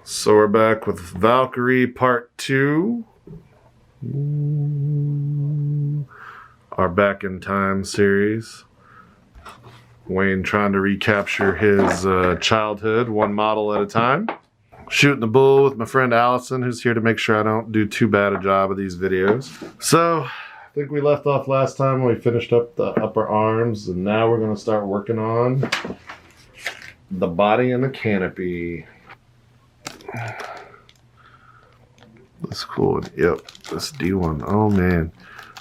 So we're back with Valkyrie Part 2. Our Back in Time series. Wayne trying to recapture his childhood, one model at a time. Shooting the bull with my friend Allison, who's here to make sure I don't do too bad a job of these videos. So, I think we left off last time when we finished up the upper arms, and now we're going to start working on the body and the canopy. That's cool. Yep, this D1. Oh man,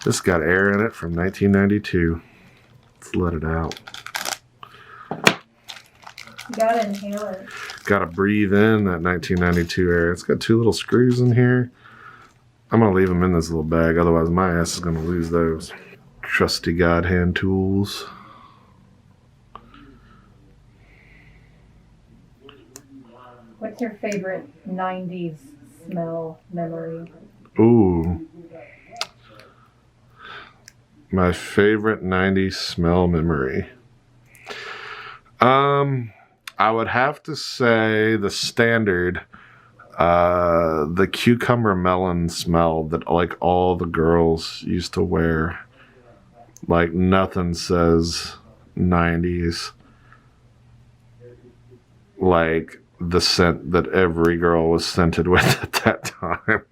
this got air in it from 1992. Let's let it out. You gotta inhale it. Gotta breathe in that 1992 air. It's got two little screws in here. I'm gonna leave them in this little bag, otherwise my ass is gonna lose those. Trusty God hand tools. What's your favorite 90s smell memory? Ooh. My favorite 90s smell memory. I would have to say the standard, the cucumber melon smell that like all the girls used to wear. Like nothing says 90s like the scent that every girl was scented with at that time.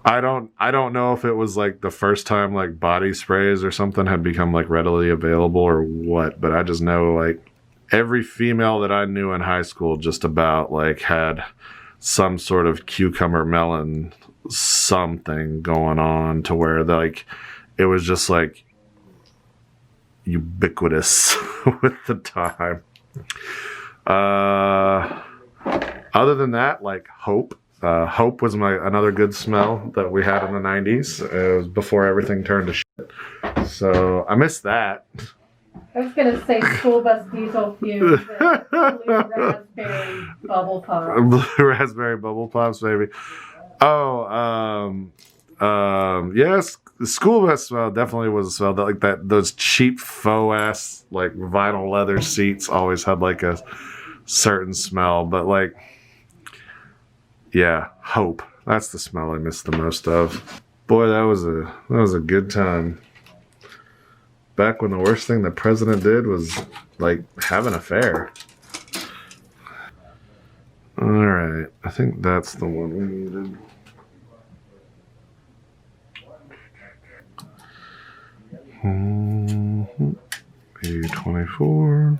I don't know if it was like the first time like body sprays or something had become like readily available or what, but I just know like every female that I knew in high school just about like had some sort of cucumber melon something going on to where like it was just like ubiquitous with the time. Other than that, like Hope. Hope was another good smell that we had in the 90s. It was before everything turned to shit. So I miss that. I was gonna say school bus diesel fumes and blue raspberry bubble pop. Blue raspberry bubble pops, baby. Oh, yes, the school bus smell definitely was a smell that like that. Those cheap faux ass like vinyl leather seats always had like a certain smell, but like. Yeah, Hope. That's the smell I miss the most of. Boy, that was a good time. Back when the worst thing the president did was like have an affair. All right, I think that's the one we needed. A24.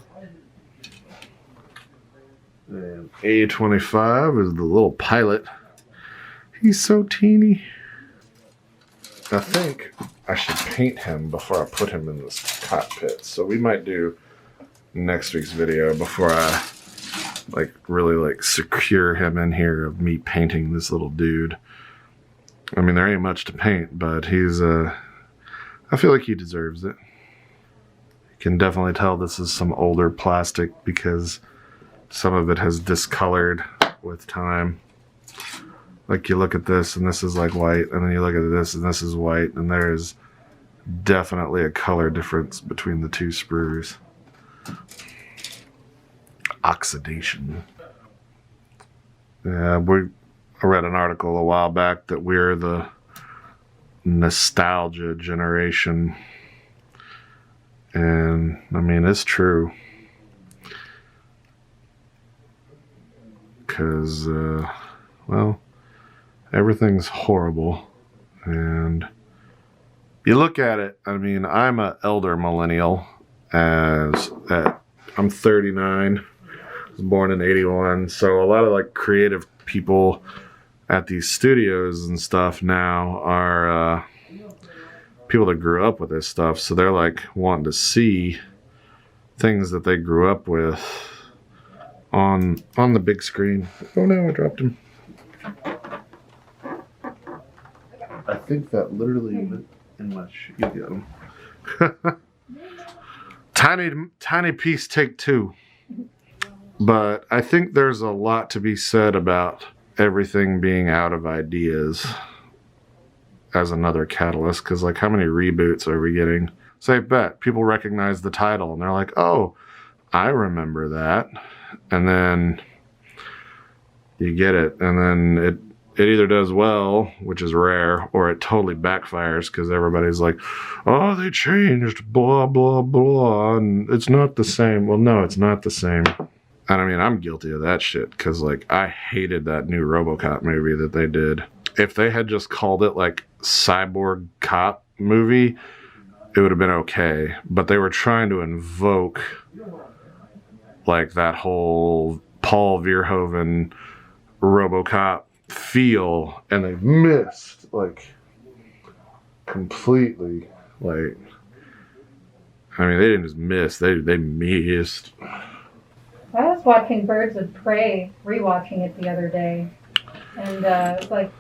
And A25 is the little pilot. He's so teeny. I think I should paint him before I put him in this cockpit. So we might do next week's video before I like really like secure him in here of me painting this little dude. I mean, there ain't much to paint, but he's I feel like he deserves it. You can definitely tell this is some older plastic because some of it has discolored with time. Like you look at this and this is like white, and then you look at this and this is white, and there's definitely a color difference between the two sprues. Oxidation. Yeah, I read an article a while back that we're the nostalgia generation. And I mean, it's true. Because, well, everything's horrible. And you look at it, I mean, I'm an elder millennial. I'm 39. I was born in 81. So a lot of like creative people at these studios and stuff now are people that grew up with this stuff. So they're like wanting to see things that they grew up with on the big screen. Oh no, I dropped him. I think that literally went in my shoe. You got him. Tiny piece, take two. But I think there's a lot to be said about everything being out of ideas as another catalyst. Because like, how many reboots are we getting? Safe bet. People recognize the title and they're like, oh, I remember that. And then you get it, and then it either does well, which is rare, or it totally backfires because everybody's like, oh, they changed, blah, blah, blah, and it's not the same. Well, no, it's not the same. And I mean, I'm guilty of that shit because, like, I hated that new RoboCop movie that they did. If they had just called it, like, Cyborg Cop movie, it would have been okay. But they were trying to invoke, like, that whole Paul Verhoeven RoboCop feel, and they missed, like, completely. Like, I mean, they didn't just miss, they missed. I was watching Birds of Prey, rewatching it the other day, and it's like,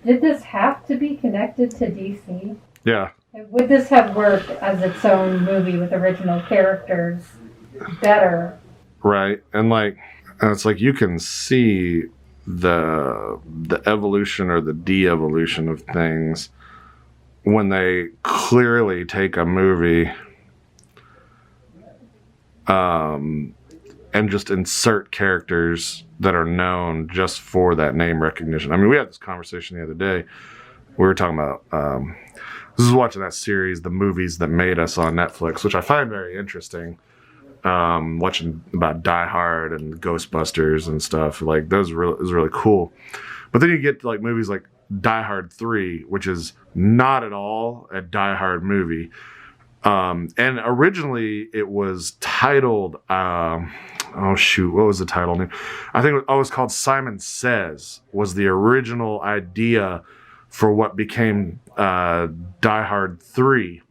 did this have to be connected to DC? Yeah. Would this have worked as its own movie with original characters better? Right, and it's like you can see the evolution or the de-evolution of things when they clearly take a movie and just insert characters that are known just for that name recognition. I mean, we had this conversation the other day. We were talking about this is watching that series, The Movies That Made Us, on Netflix, which I find very interesting. Watching about Die Hard and Ghostbusters and stuff, like those is really cool. But then you get to, like, movies like Die Hard 3, which is not at all a Die Hard movie. And originally it was titled, oh shoot, what was the title name? I think it was called Simon Says, was the original idea for what became Die Hard 3.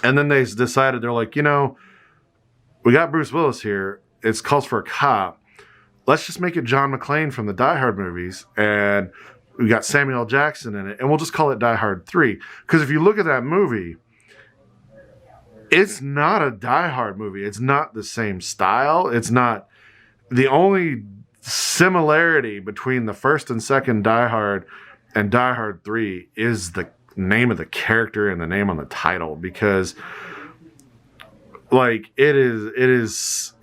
And then they decided, they're like, you know, we got Bruce Willis here. It calls for a cop. Let's just make it John McClane from the Die Hard movies. And we got Samuel L. Jackson in it. And we'll just call it Die Hard 3. Because if you look at that movie, it's not a Die Hard movie. It's not the same style. It's not. The only similarity between the first and second Die Hard and Die Hard 3 is the name of the character and the name on the title. Because, like, it's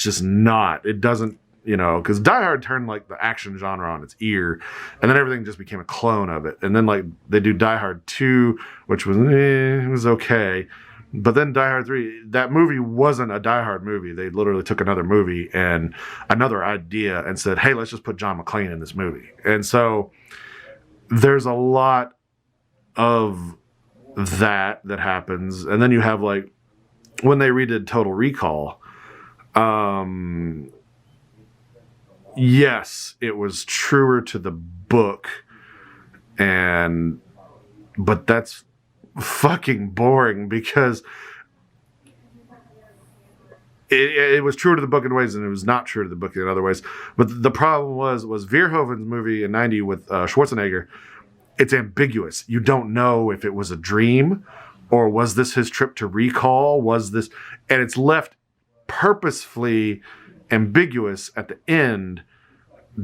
just not. It doesn't, you know, because Die Hard turned, like, the action genre on its ear, and then everything just became a clone of it. And then, like, they do Die Hard 2, which was, it was okay. But then Die Hard 3, that movie wasn't a Die Hard movie. They literally took another movie and another idea and said, hey, let's just put John McClane in this movie. And so there's a lot of that happens. And then you have, like, when they redid Total Recall, yes, it was truer to the book, but that's fucking boring because it was true to the book in ways and it was not true to the book in other ways. But the problem was Verhoeven's movie in '90 with Schwarzenegger. It's ambiguous. You don't know if it was a dream or was this his trip to recall? Was this, and it's left purposefully ambiguous at the end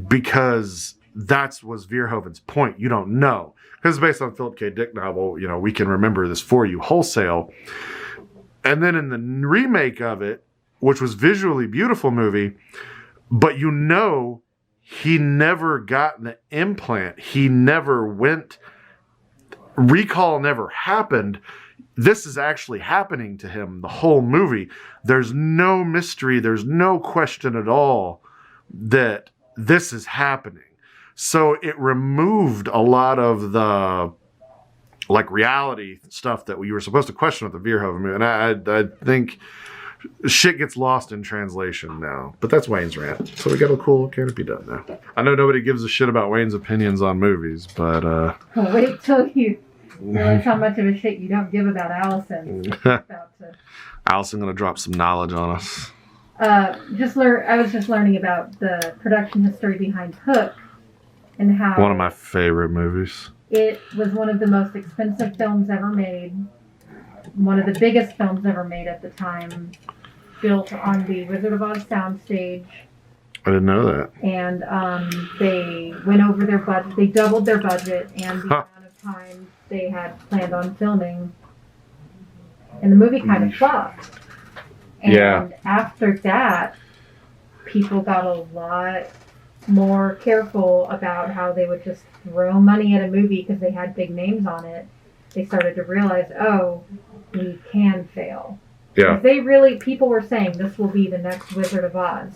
because that was Verhoeven's point. You don't know. Because it's based on Philip K. Dick novel, you know, we can remember this for you wholesale. And then in the remake of it, which was visually beautiful movie, but you know he never got the implant. He never went, recall never happened. This is actually happening to him the whole movie. There's no mystery. There's no question at all that this is happening. So it removed a lot of the, like, reality stuff that we were supposed to question with the Verhoeven movie. And I think shit gets lost in translation now. But that's Wayne's rant. So we got a cool Canopy done now. I know nobody gives a shit about Wayne's opinions on movies, but Well, wait till you realize how much of a shit you don't give about Allison. Allison gonna drop some knowledge on us. I was just learning about the production history behind Hook and how one of my favorite movies. It was one of the most expensive films ever made. One of the biggest films ever made at the time. Built on the Wizard of Oz soundstage. I didn't know that. And they went over their budget. They doubled their budget and the amount of time they had planned on filming. And the movie kind of flopped. And after that, people got a lot more careful about how they would just throw money at a movie because they had big names on it, they started to realize, oh, we can fail. Yeah. People were saying this will be the next Wizard of Oz.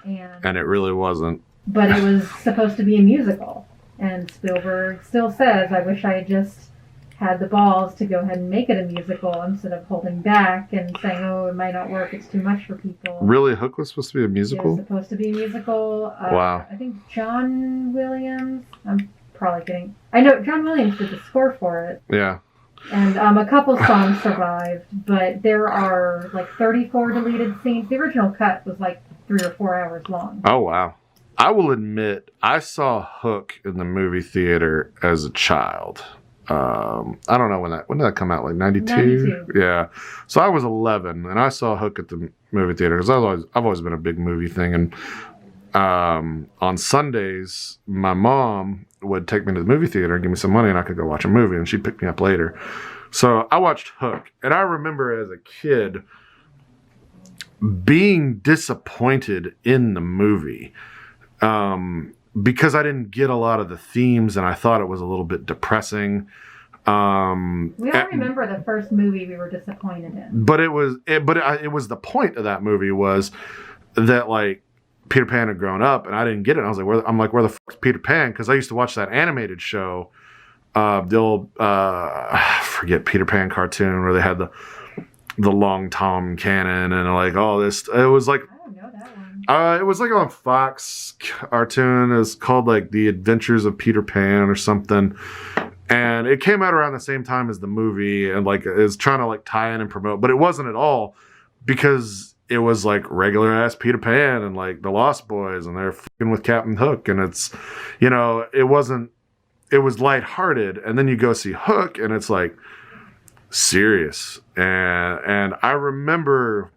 And it really wasn't. But it was supposed to be a musical. And Spielberg still says, I wish I had just had the balls to go ahead and make it a musical instead of holding back and saying, oh, it might not work, it's too much for people. Really? Hook was supposed to be a musical? It was supposed to be a musical. Wow. I think John Williams, I'm probably getting... I know John Williams did the score for it. Yeah. And a couple songs survived, but there are like 34 deleted scenes. The original cut was like 3 or 4 hours long. Oh, wow. I will admit, I saw Hook in the movie theater as a child. I don't know when did that come out? Like 92? 92. Yeah. So I was 11 and I saw Hook at the movie theater because I've always been a big movie thing. And on Sundays, my mom would take me to the movie theater and give me some money and I could go watch a movie and she'd pick me up later. So I watched Hook and I remember as a kid being disappointed in the movie. Because I didn't get a lot of the themes and I thought it was a little bit depressing. We all remember the first movie we were disappointed in. But it was the point of that movie was that like Peter Pan had grown up and I didn't get it. I was like, where the fuck's Peter Pan? Because I used to watch that animated show, the old forget Peter Pan cartoon where they had the long Tom Cannon and like all this. It was like. I don't know that one. It was like on Fox cartoon. It was called like The Adventures of Peter Pan or something. And it came out around the same time as the movie and like it was trying to like tie in and promote, but it wasn't at all because it was like regular ass Peter Pan and like the Lost Boys and they're fucking with Captain Hook and it's, you know, it was lighthearted and then you go see Hook and it's like serious. And I remember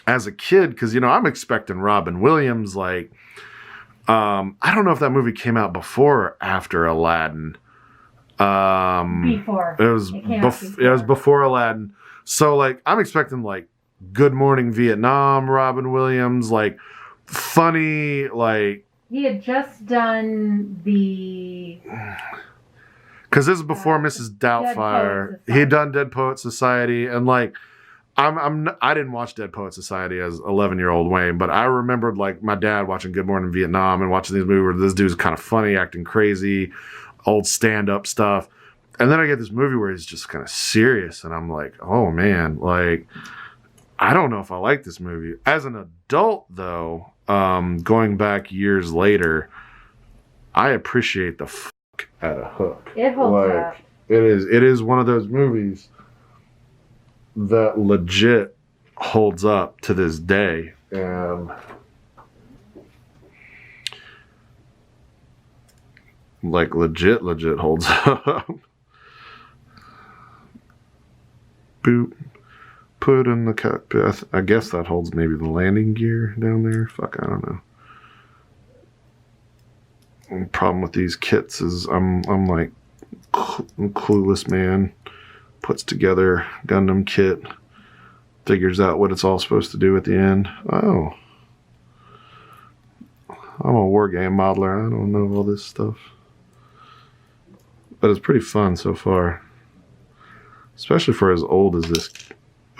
as a kid, because, you know, I'm expecting Robin Williams, like, I don't know if that movie came out before or after Aladdin. Before. It was before Aladdin. So, like, I'm expecting, like, Good Morning Vietnam, Robin Williams, like, funny, like... He had just done the... Because this is before Mrs. Doubtfire. He'd done Dead Poet Society, and, like... I didn't watch Dead Poet Society as 11-year-old Wayne, but I remembered like my dad watching Good Morning Vietnam and watching these movies where this dude's kind of funny, acting crazy, old stand-up stuff. And then I get this movie where he's just kind of serious, and I'm like, oh man, like I don't know if I like this movie. As an adult, though, going back years later, I appreciate the fuck out of Hook. It holds up. It is one of those movies that legit holds up to this day. And like legit holds up. Boop. Put in the cockpit. I guess that holds maybe the landing gear down there. Fuck, I don't know. The problem with these kits is I'm like clueless man. Puts together Gundam kit, figures out what it's all supposed to do at the end. Oh. I'm a war game modeler. I don't know all this stuff. But it's pretty fun so far. Especially for as old as this.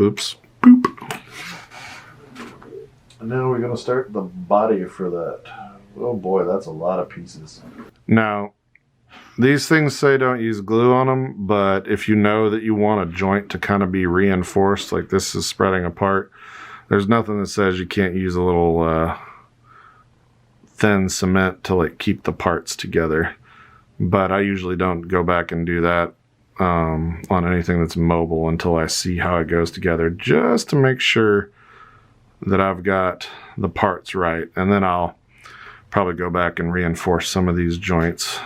Oops. Boop. And now we're going to start the body for that. Oh boy, that's a lot of pieces. Now, these things say don't use glue on them, but if you know that you want a joint to kind of be reinforced, like this is spreading apart, there's nothing that says you can't use a little thin cement to like keep the parts together. But I usually don't go back and do that on anything that's mobile until I see how it goes together, just to make sure that I've got the parts right. And then I'll probably go back and reinforce some of these joints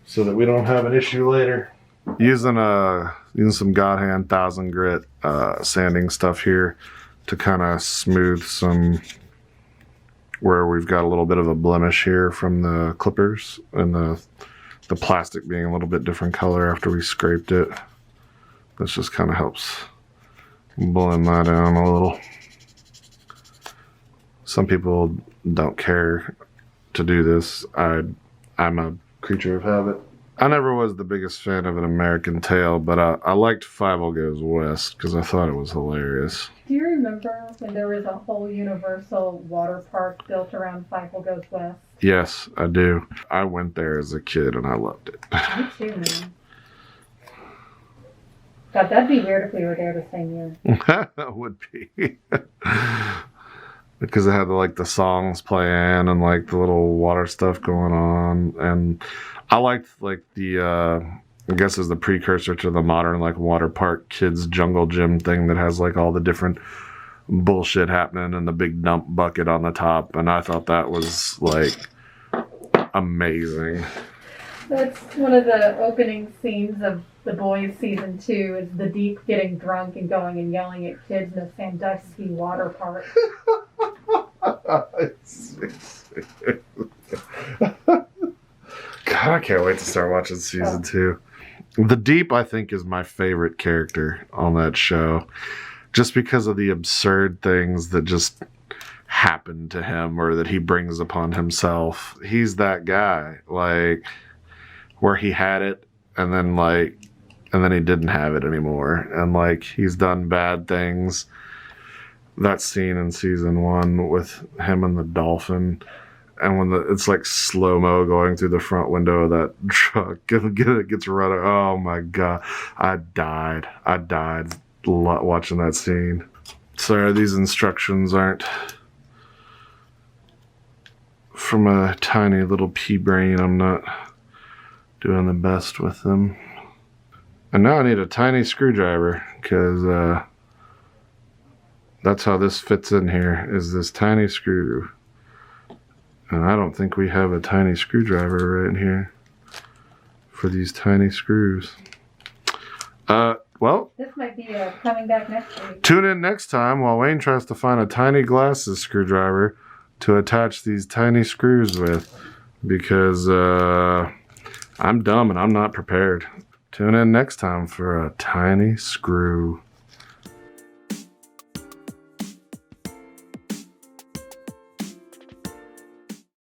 so that we don't have an issue later. Using some God Hand 1000 grit sanding stuff here to kind of smooth some where we've got a little bit of a blemish here from the clippers and the plastic being a little bit different color after we scraped it. This just kind of helps blend that down a little. Some people don't care to do this. I'm a creature of habit. I never was the biggest fan of An American Tail, but I liked Fievel Goes West because I thought it was hilarious. Do you remember when there was a whole Universal water park built around Fievel Goes West? Yes, I do. I went there as a kid and I loved it. Me too, man. God, that'd be weird if we were there the same year. That would be. Because it had like the songs playing and like the little water stuff going on. And I liked like the, I guess is the precursor to the modern like water park kids jungle gym thing that has like all the different bullshit happening and the big dump bucket on the top. And I thought that was like amazing. That's one of the opening scenes of The Boys season 2 is the Deep getting drunk and going and yelling at kids in a Sandusky water park. God, I can't wait to start watching season 2. The Deep, I think, is my favorite character on that show. Just because of the absurd things that just happen to him or that he brings upon himself. He's that guy, like, where he had it and then he didn't have it anymore. And like, he's done bad things. That scene in season 1 with him and the dolphin, and when it's like slow-mo going through the front window of that truck, it gets run. Oh my God, I died watching that scene. Sorry, these instructions aren't from a tiny little pea brain. I'm not doing the best with them. And now I need a tiny screwdriver because that's how this fits in here, is this tiny screw. And I don't think we have a tiny screwdriver right here for these tiny screws. Well, this might be coming back next week. Tune in next time while Wayne tries to find a tiny glasses screwdriver to attach these tiny screws with, because I'm dumb and I'm not prepared. Tune in next time for a tiny screw.